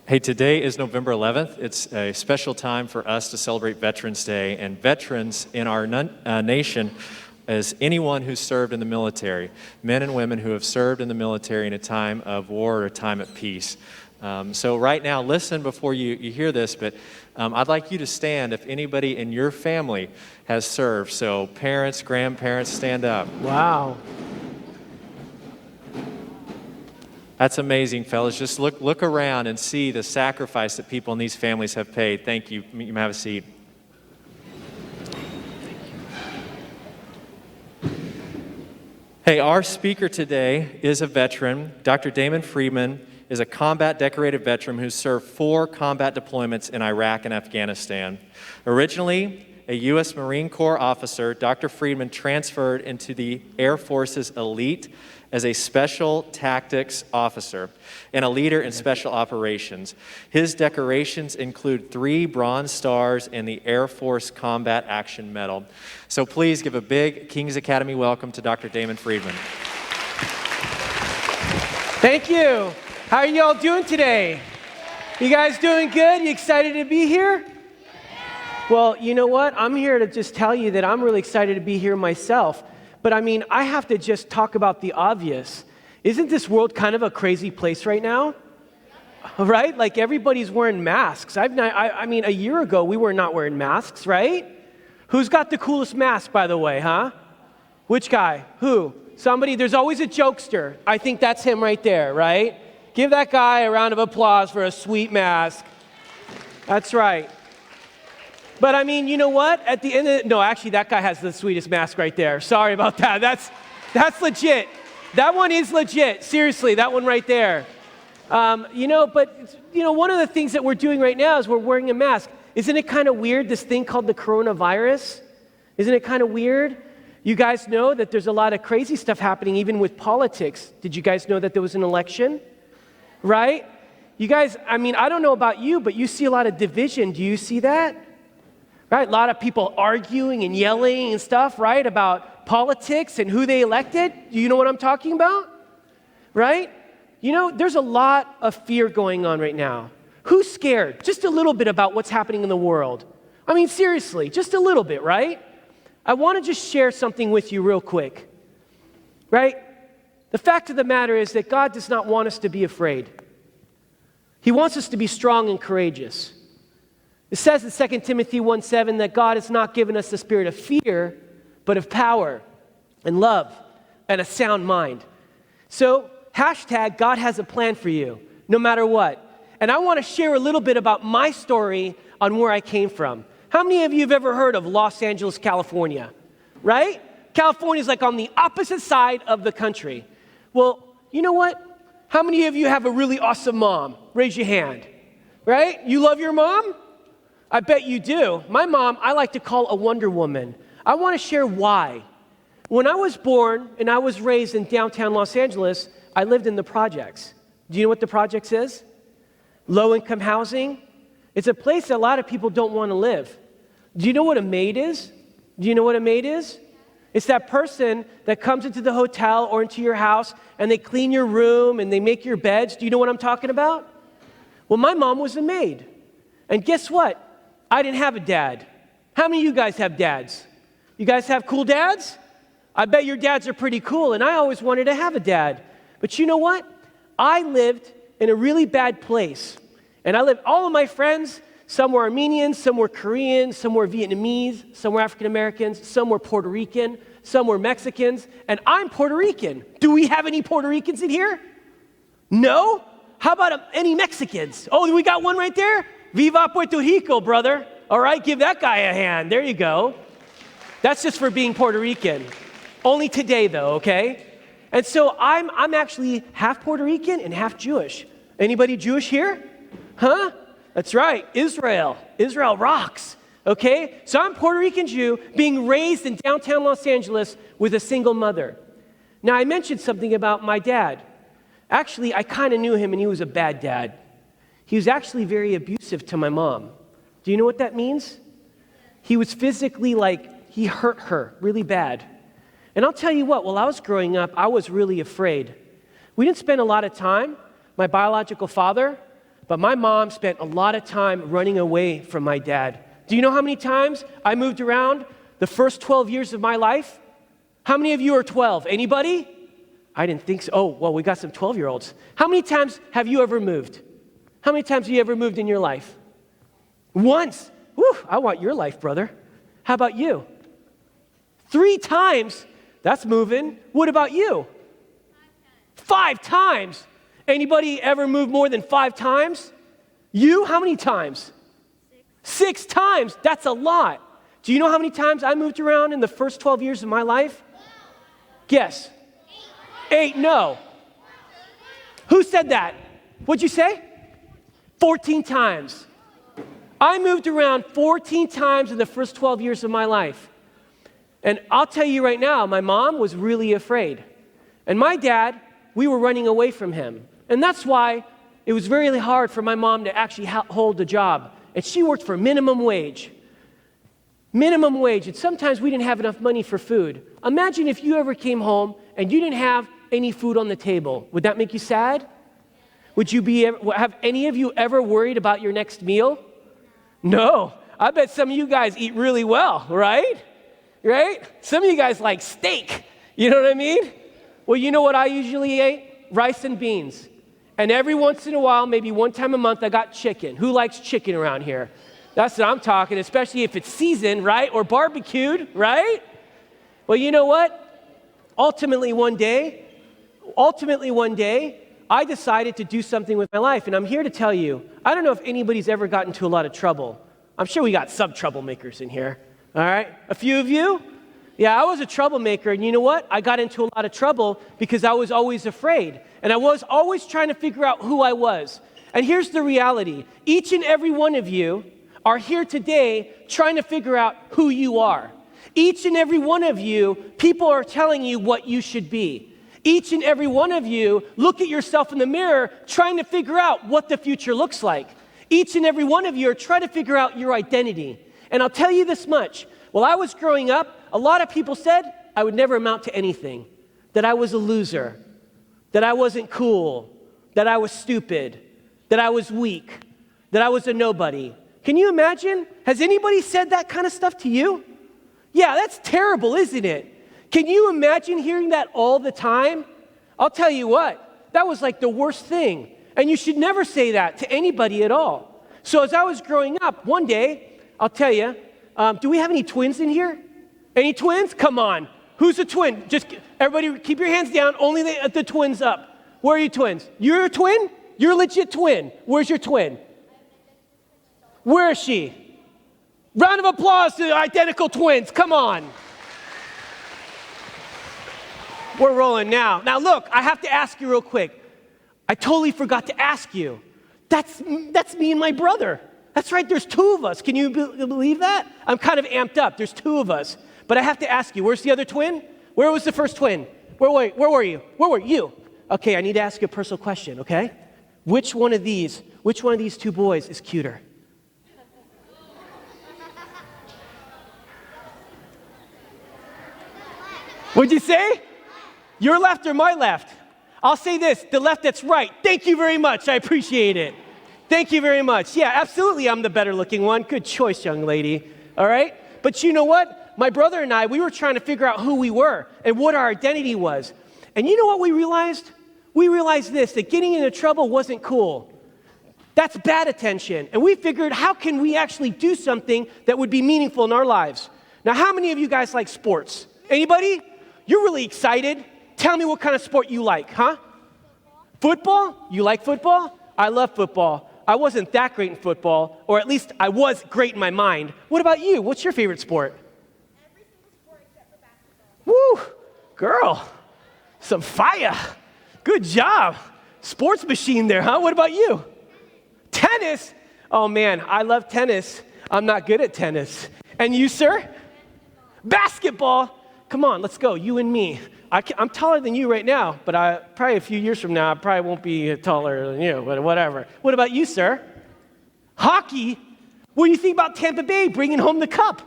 Hey, today is November 11th. It's a special time for us to celebrate Veterans Day, and veterans in our nation is anyone who's served in the military, men and women who have served in the military in a time of war or a time of peace. So right now, listen before you hear this, but I'd like you to stand if anybody in your family has served. So parents, grandparents, stand up. Wow. That's amazing, fellas. Just look around and see the sacrifice that people in these families have paid. Thank you. You may have a seat. Hey, our speaker today is a veteran. Dr. Damon Friedman is a combat decorated veteran who served 4 combat deployments in Iraq and Afghanistan. Originally a U.S. Marine Corps officer, Dr. Friedman transferred into the Air Force's elite as a special tactics officer and a leader in special operations. His decorations include 3 Bronze Stars and the Air Force Combat Action Medal. So please give a big King's Academy welcome to Dr. Damon Friedman. Thank you. How are you all doing today? You guys doing good? You excited to be here? Well, you know what? I'm here to just tell you that I'm really excited to be here myself. But I mean, I have to just talk about the obvious. Isn't this world kind of a crazy place right now? Right? Like everybody's wearing masks. I mean, a year ago, we were not wearing masks, right? Who's got the coolest mask, by the way, huh? Which guy? Who? Somebody? There's always a jokester. I think that's him right there, right? Give that guy a round of applause for a sweet mask. That's right. But I mean, you know what? At the end of no, actually, that guy has the sweetest mask right there. Sorry about that. That's legit. That one is legit. Seriously, that one right there. One of the things that we're doing right now is we're wearing a mask. Isn't it kind of weird, this thing called the coronavirus? Isn't it kind of weird? You guys know that there's a lot of crazy stuff happening even with politics. Did you guys know that there was an election? Right? You guys, I mean, I don't know about you, but you see a lot of division. Do you see that? Right? A lot of people arguing and yelling and stuff, right, about politics and who they elected. Do you know what I'm talking about? Right? You know, there's a lot of fear going on right now. Who's scared? Just a little bit about what's happening in the world. I mean, seriously, just a little bit, right? I want to just share something with you real quick. Right? The fact of the matter is that God does not want us to be afraid. He wants us to be strong and courageous. It says in 2 Timothy 1:7 that God has not given us the spirit of fear, but of power and love and a sound mind. So, hashtag God has a plan for you, no matter what. And I want to share a little bit about my story on where I came from. How many of you have ever heard of Los Angeles, California? Right? California is like on the opposite side of the country. Well, you know what? How many of you have a really awesome mom? Raise your hand. Right? You love your mom? I bet you do. My mom, I like to call a Wonder Woman. I want to share why. When I was born and I was raised in downtown Los Angeles, I lived in the projects. Do you know what the projects is? Low-income housing. It's a place that a lot of people don't want to live. Do you know what a maid is? Do you know what a maid is? It's that person that comes into the hotel or into your house and they clean your room and they make your beds. Do you know what I'm talking about? Well, my mom was a maid. And guess what? I didn't have a dad. How many of you guys have dads? You guys have cool dads? I bet your dads are pretty cool, and I always wanted to have a dad. But you know what? I lived in a really bad place. And all of my friends, some were Armenians, some were Korean, some were Vietnamese, some were African Americans, some were Puerto Rican, some were Mexicans, and I'm Puerto Rican. Do we have any Puerto Ricans in here? No? How about any Mexicans? Oh, we got one right there? Viva Puerto Rico, brother. All right, give that guy a hand. There you go. That's just for being Puerto Rican. Only today, though, okay? And so I'm actually half Puerto Rican and half Jewish. Anybody Jewish here? Huh? That's right, Israel. Israel rocks, okay? So I'm Puerto Rican Jew being raised in downtown Los Angeles with a single mother. Now, I mentioned something about my dad. Actually, I kind of knew him, and he was a bad dad. He was actually very abusive to my mom. Do you know what that means? He was physically he hurt her really bad. And I'll tell you what, while I was growing up, I was really afraid. We didn't spend a lot of time. My biological father but my mom spent a lot of time running away from my dad. Do you know how many times I moved around the first 12 years of my life? How many of you are 12? Anybody? I didn't think so. Oh, well, we got some 12-year-olds. How many times have you ever moved? How many times have you ever moved in your life? Once. Whew, I want your life, brother. How about you? 3 times. That's moving. What about you? 5 times. Anybody ever moved more than 5 times? You? How many times? 6 times. That's a lot. Do you know how many times I moved around in the first 12 years of my life? Guess. 8. No. Who said that? What'd you say? 14 times. I moved around 14 times in the first 12 years of my life. And I'll tell you right now, my mom was really afraid. And my dad, we were running away from him. And that's why it was very hard for my mom to actually hold a job. And she worked for minimum wage. Minimum wage. And sometimes we didn't have enough money for food. Imagine if you ever came home and you didn't have any food on the table. Would that make you sad? Would you have any of you ever worried about your next meal? No. I bet some of you guys eat really well, right? Right? Some of you guys like steak. You know what I mean? Well, you know what I usually ate? Rice and beans. And every once in a while, maybe one time a month, I got chicken. Who likes chicken around here? That's what I'm talking, especially if it's seasoned, right? Or barbecued, right? Well, you know what? Ultimately one day, I decided to do something with my life. And I'm here to tell you, I don't know if anybody's ever gotten into a lot of trouble. I'm sure we got some troublemakers in here. All right? A few of you? Yeah, I was a troublemaker. And you know what? I got into a lot of trouble because I was always afraid. And I was always trying to figure out who I was. And here's the reality. Each and every one of you are here today trying to figure out who you are. Each and every one of you, people are telling you what you should be. Each and every one of you look at yourself in the mirror trying to figure out what the future looks like. Each and every one of you are trying to figure out your identity. And I'll tell you this much. While I was growing up, a lot of people said I would never amount to anything, that I was a loser, that I wasn't cool, that I was stupid, that I was weak, that I was a nobody. Can you imagine? Has anybody said that kind of stuff to you? Yeah, that's terrible, isn't it? Can you imagine hearing that all the time? I'll tell you what, that was like the worst thing. And you should never say that to anybody at all. So as I was growing up, one day, I'll tell you, do we have any twins in here? Any twins? Come on. Who's a twin? Just everybody keep your hands down, only the twins up. Where are you twins? You're a twin? You're a legit twin. Where's your twin? Where is she? Round of applause to the identical twins. Come on. We're rolling now. Now look, I have to ask you real quick. I totally forgot to ask you. That's me and my brother. That's right, there's 2 of us. Can you believe that? I'm kind of amped up. There's 2 of us. But I have to ask you, where's the other twin? Where was the first twin? Where were you? Where were you? Okay, I need to ask you a personal question, okay? Which one of these 2 boys is cuter? What'd you say? Your left or my left? I'll say this, the left that's right. Thank you very much. I appreciate it. Thank you very much. Yeah, absolutely, I'm the better looking one. Good choice, young lady. All right? But you know what? My brother and I, we were trying to figure out who we were and what our identity was. And you know what we realized? We realized this, that getting into trouble wasn't cool. That's bad attention. And we figured, how can we actually do something that would be meaningful in our lives? Now, how many of you guys like sports? Anybody? You're really excited. Tell me what kind of sport you like, huh? Football? You like football? I love football. I wasn't that great in football, or at least I was great in my mind. What about you? What's your favorite sport? Every single sport except for basketball. Woo, girl, some fire. Good job. Sports machine there, huh? What about you? Tennis? Oh man, I love tennis. I'm not good at tennis. And you, sir? Basketball. Come on, let's go, you and me. I'm taller than you right now, but probably a few years from now, I probably won't be taller than you, but whatever. What about you, sir? Hockey? What do you think about Tampa Bay bringing home the cup?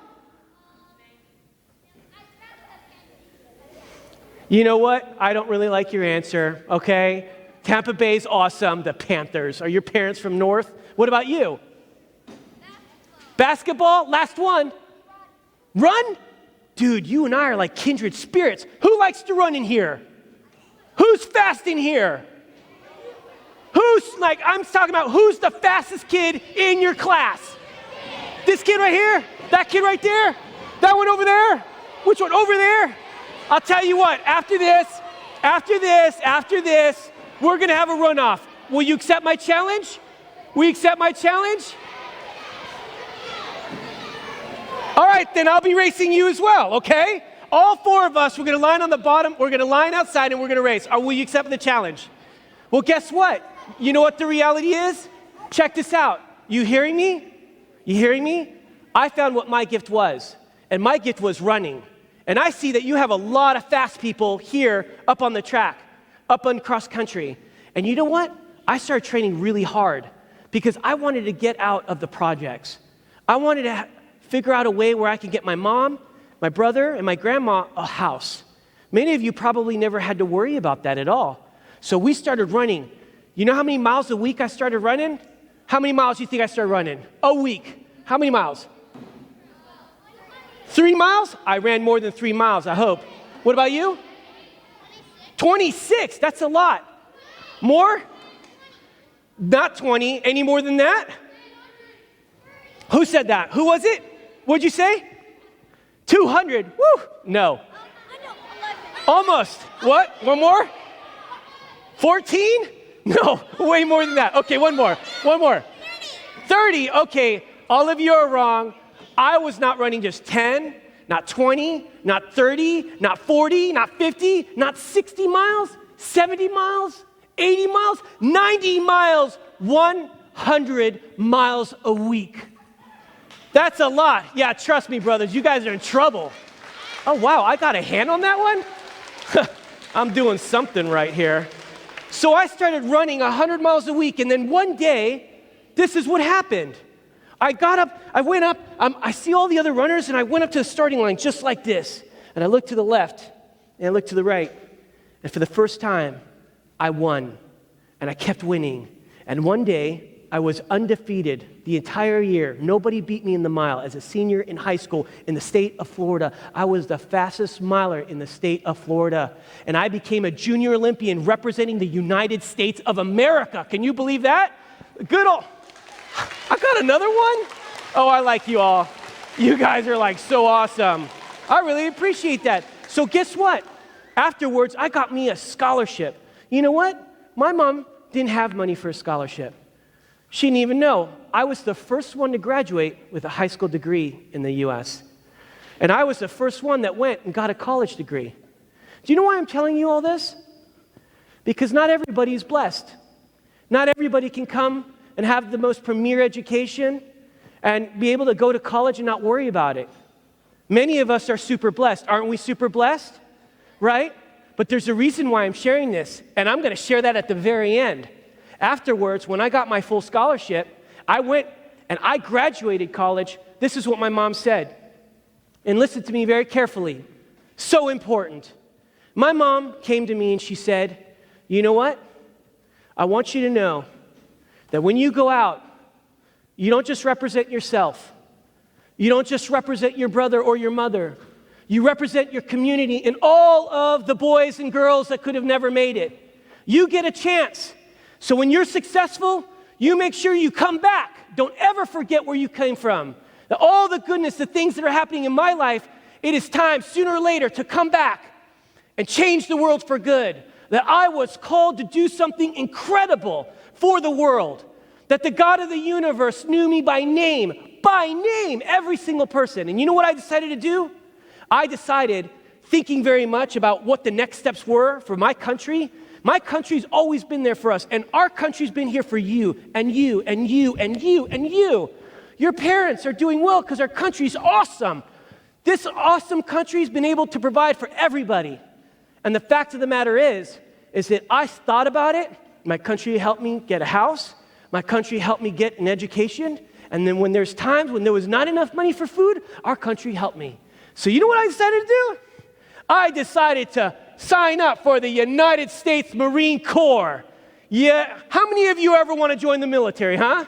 You know what? I don't really like your answer, okay? Tampa Bay's awesome. The Panthers. Are your parents from North? What about you? Basketball? Last one. Run? Dude, you and I are like kindred spirits. Who likes to run in here? Who's fast in here? I'm talking about who's the fastest kid in your class? This kid right here? That kid right there? That one over there? Which one? Over there? I'll tell you what, after this, we're going to have a runoff. Will you accept my challenge? Will you accept my challenge? All right, then I'll be racing you as well, okay? All four of us, we're going to line on the bottom, we're going to line outside, and we're going to race. Will you accept the challenge? Well, guess what? You know what the reality is? Check this out. You hearing me? You hearing me? I found what my gift was, and my gift was running. And I see that you have a lot of fast people here up on the track, up on cross country. And you know what? I started training really hard because I wanted to get out of the projects. I wanted to figure out a way where I could get my mom, my brother, and my grandma a house. Many of you probably never had to worry about that at all. So we started running. You know how many miles a week I started running? How many miles do you think I started running? A week. How many miles? 3 miles? I ran more than 3 miles, I hope. What about you? 26. That's a lot. More? Not 20. Any more than that? Who said that? Who was it? What'd you say? 200. Woo! No. Almost. What? One more? 14? No, way more than that. Okay, one more. 30. Okay, all of you are wrong. I was not running just 10, not 20, not 30, not 40, not 50, not 60 miles, 70 miles, 80 miles, 90 miles, 100 miles a week. That's a lot. Yeah, trust me, brothers, you guys are in trouble. Oh, wow, I got a hand on that one? I'm doing something right here. So I started running 100 miles a week, and then one day, this is what happened. I got up, I went up, I see all the other runners, and I went up to the starting line just like this. And I looked to the left, and I looked to the right. And for the first time, I won. And I kept winning. And one day, I was undefeated the entire year. Nobody beat me in the mile. As a senior in high school in the state of Florida, I was the fastest miler in the state of Florida. And I became a junior Olympian representing the United States of America. Can you believe that? Good old... I got another one? Oh, I like you all. You guys are like so awesome. I really appreciate that. So guess what? Afterwards, I got me a scholarship. You know what? My mom didn't have money for a scholarship. She didn't even know. I was the first one to graduate with a high school degree in the U.S. And I was the first one that went and got a college degree. Do you know why I'm telling you all this? Because not everybody is blessed. Not everybody can come and have the most premier education and be able to go to college and not worry about it. Many of us are super blessed. Aren't we super blessed? Right? But there's a reason why I'm sharing this, and I'm going to share that at the very end. Afterwards, when I got my full scholarship, I went and I graduated college. This is what my mom said. And listen to me very carefully. So important. My mom came to me and she said, you know what? I want you to know that when you go out, you don't just represent yourself. You don't just represent your brother or your mother. You represent your community and all of the boys and girls that could have never made it. You get a chance. So when you're successful, you make sure you come back. Don't ever forget where you came from. That all the goodness, the things that are happening in my life, it is time sooner or later to come back and change the world for good. That I was called to do something incredible for the world. That the God of the universe knew me by name, every single person. And you know what I decided to do? I decided, thinking very much about what the next steps were for my country. My country's always been there for us, and our country's been here for you, and you, and you, and you, and you. Your parents are doing well because our country's awesome. This awesome country's been able to provide for everybody. And the fact of the matter is that I thought about it. My country helped me get a house. My country helped me get an education. And then when there's times when there was not enough money for food, our country helped me. So you know what I decided to do? I decided to sign up for the United States Marine Corps. Yeah, how many of you ever want to join the military, huh?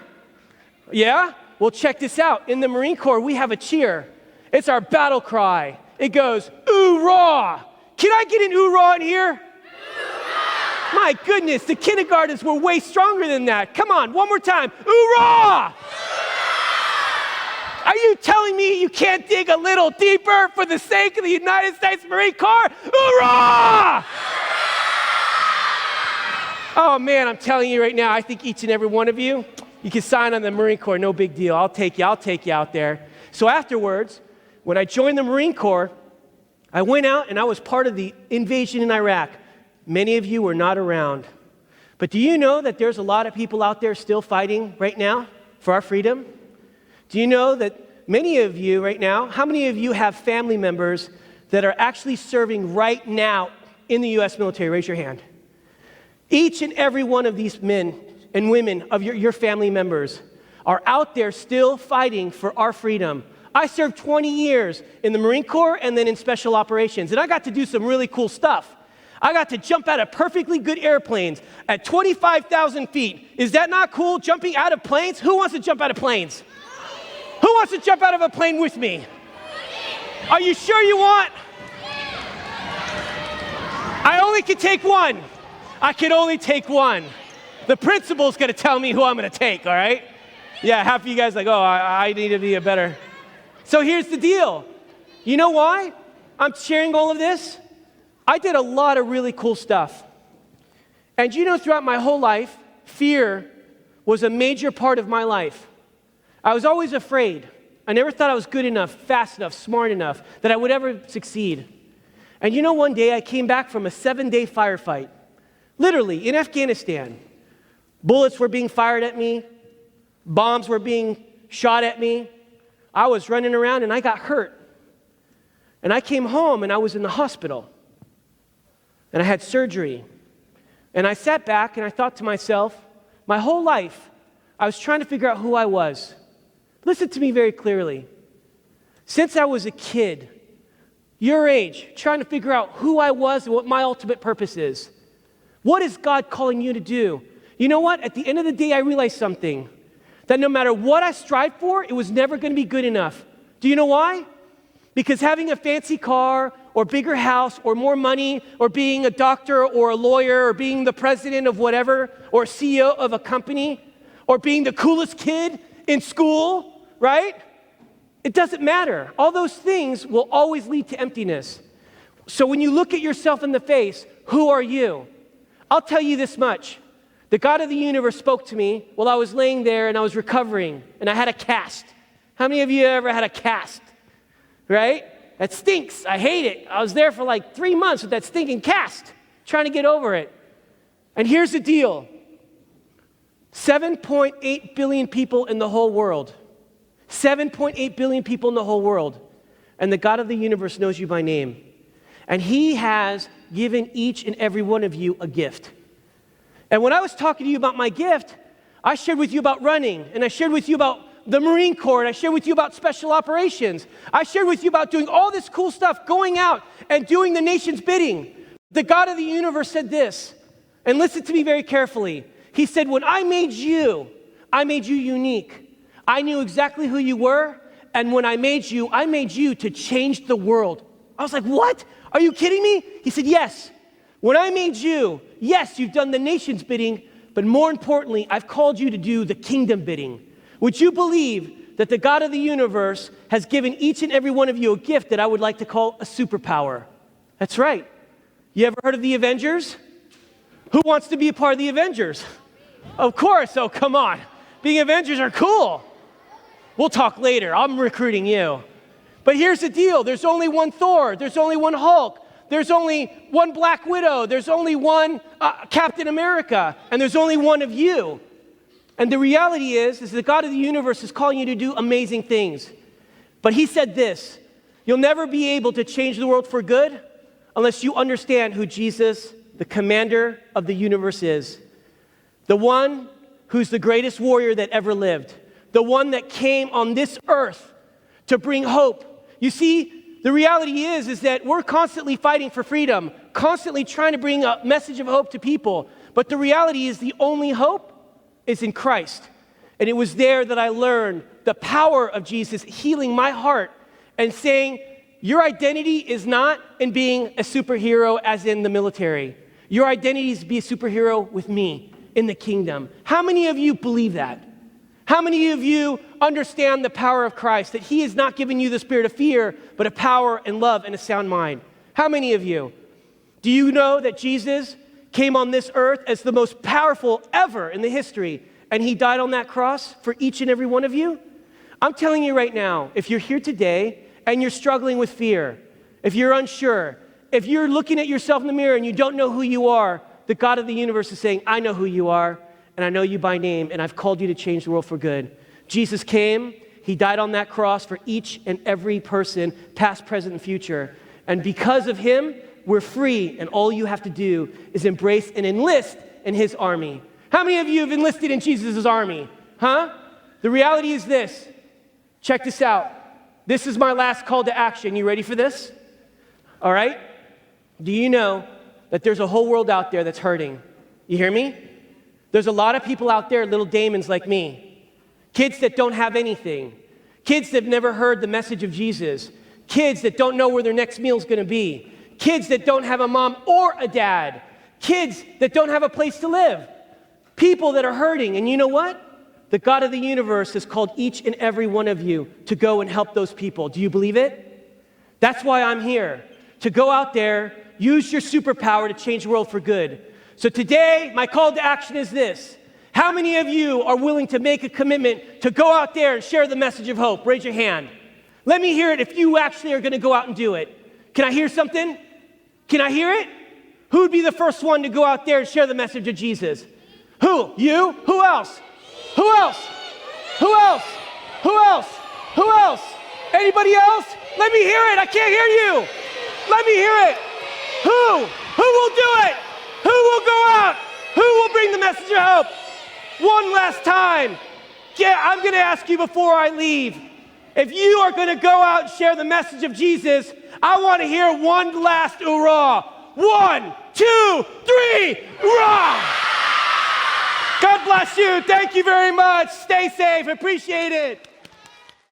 Yeah? Well, check this out. In the Marine Corps, we have a cheer. It's our battle cry. It goes, "Oorah!" Can I get an oorah in here? Oorah! My goodness, the kindergartens were way stronger than that. Come on, one more time. Oorah! Are you telling me you can't dig a little deeper for the sake of the United States Marine Corps? Oorah! Oh man, I'm telling you right now, I think each and every one of you, you can sign on the Marine Corps, no big deal. I'll take you out there. So afterwards, when I joined the Marine Corps, I went out and I was part of the invasion in Iraq. Many of you were not around. But do you know that there's a lot of people out there still fighting right now for our freedom? Do you know that many of you right now, how many of you have family members that are actually serving right now in the U.S. military? Raise your hand. Each and every one of these men and women of your family members are out there still fighting for our freedom. I served 20 years in the Marine Corps and then in special operations, and I got to do some really cool stuff. I got to jump out of perfectly good airplanes at 25,000 feet. Is that not cool, jumping out of planes? Who wants to jump out of planes? Who wants to jump out of a plane with me? Are you sure you want? I only can take one. I can only take one. The principal's gonna tell me who I'm gonna take, all right? Yeah, half of you guys like, oh, I need to be a better. So here's the deal. You know why I'm sharing all of this? I did a lot of really cool stuff. And you know, throughout my whole life, fear was a major part of my life. I was always afraid. I never thought I was good enough, fast enough, smart enough, that I would ever succeed. And you know, one day I came back from a 7-day firefight, literally in Afghanistan. Bullets were being fired at me. Bombs were being shot at me. I was running around and I got hurt. And I came home and I was in the hospital. And I had surgery. And I sat back and I thought to myself, my whole life, I was trying to figure out who I was. Listen to me very clearly. Since I was a kid, your age, trying to figure out who I was and what my ultimate purpose is. What is God calling you to do? You know what? At the end of the day, I realized something. That no matter what I strived for, it was never going to be good enough. Do you know why? Because having a fancy car or bigger house or more money or being a doctor or a lawyer or being the president of whatever or CEO of a company or being the coolest kid in school, right? It doesn't matter. All those things will always lead to emptiness. So when you look at yourself in the face, who are you? I'll tell you this much. The God of the universe spoke to me while I was laying there and I was recovering and I had a cast. How many of you ever had a cast? Right? That stinks. I hate it. I was there for like 3 months with that stinking cast, trying to get over it. And here's the deal. 7.8 billion people in the whole world. 7.8 billion people in the whole world. And the God of the universe knows you by name. And he has given each and every one of you a gift. And when I was talking to you about my gift, I shared with you about running, and I shared with you about the Marine Corps, and I shared with you about special operations. I shared with you about doing all this cool stuff, going out and doing the nation's bidding. The God of the universe said this, and listen to me very carefully. He said, when I made you unique. I knew exactly who you were, and when I made you to change the world. I was like, what? Are you kidding me? He said, yes. When I made you, yes, you've done the nation's bidding, but more importantly, I've called you to do the kingdom bidding. Would you believe that the God of the universe has given each and every one of you a gift that I would like to call a superpower? That's right. You ever heard of the Avengers? Who wants to be a part of the Avengers? Of course, oh come on. Being Avengers are cool. We'll talk later, I'm recruiting you. But here's the deal, there's only one Thor, there's only one Hulk, there's only one Black Widow, there's only one Captain America, and there's only one of you. And the reality is the God of the universe is calling you to do amazing things. But he said this, you'll never be able to change the world for good unless you understand who Jesus, the commander of the universe is. The one who's the greatest warrior that ever lived. The one that came on this earth to bring hope. You see, the reality is that we're constantly fighting for freedom, constantly trying to bring a message of hope to people. But the reality is the only hope is in Christ. And it was there that I learned the power of Jesus healing my heart and saying, your identity is not in being a superhero as in the military. Your identity is to be a superhero with me in the kingdom. How many of you believe that? How many of you understand the power of Christ, that he has not given you the spirit of fear, but a power and love and a sound mind? How many of you? Do you know that Jesus came on this earth as the most powerful ever in the history, and he died on that cross for each and every one of you? I'm telling you right now, if you're here today and you're struggling with fear, if you're unsure, if you're looking at yourself in the mirror and you don't know who you are, the God of the universe is saying, I know who you are, and I know you by name, and I've called you to change the world for good. Jesus came, he died on that cross for each and every person, past, present, and future. And because of him, we're free, and all you have to do is embrace and enlist in his army. How many of you have enlisted in Jesus' army? Huh? The reality is this. Check this out. This is my last call to action. You ready for this? All right? Do you know that there's a whole world out there that's hurting? You hear me? There's a lot of people out there, little Damons like me. Kids that don't have anything. Kids that have never heard the message of Jesus. Kids that don't know where their next meal is going to be. Kids that don't have a mom or a dad. Kids that don't have a place to live. People that are hurting. And you know what? The God of the universe has called each and every one of you to go and help those people. Do you believe it? That's why I'm here. To go out there, use your superpower to change the world for good. So today, my call to action is this. How many of you are willing to make a commitment to go out there and share the message of hope? Raise your hand. Let me hear it if you actually are going to go out and do it. Can I hear something? Can I hear it? Who would be the first one to go out there and share the message of Jesus? Who? You? Who else? Who else? Who else? Who else? Who else? Anybody else? Let me hear it. I can't hear you. Let me hear it. Who? Who will do it? Who will go out? Who will bring the message of hope? One last time. I'm going to ask you before I leave. If you are going to go out and share the message of Jesus, I want to hear one last hoorah. 1, 2, 3, hoorah! God bless you. Thank you very much. Stay safe. Appreciate it.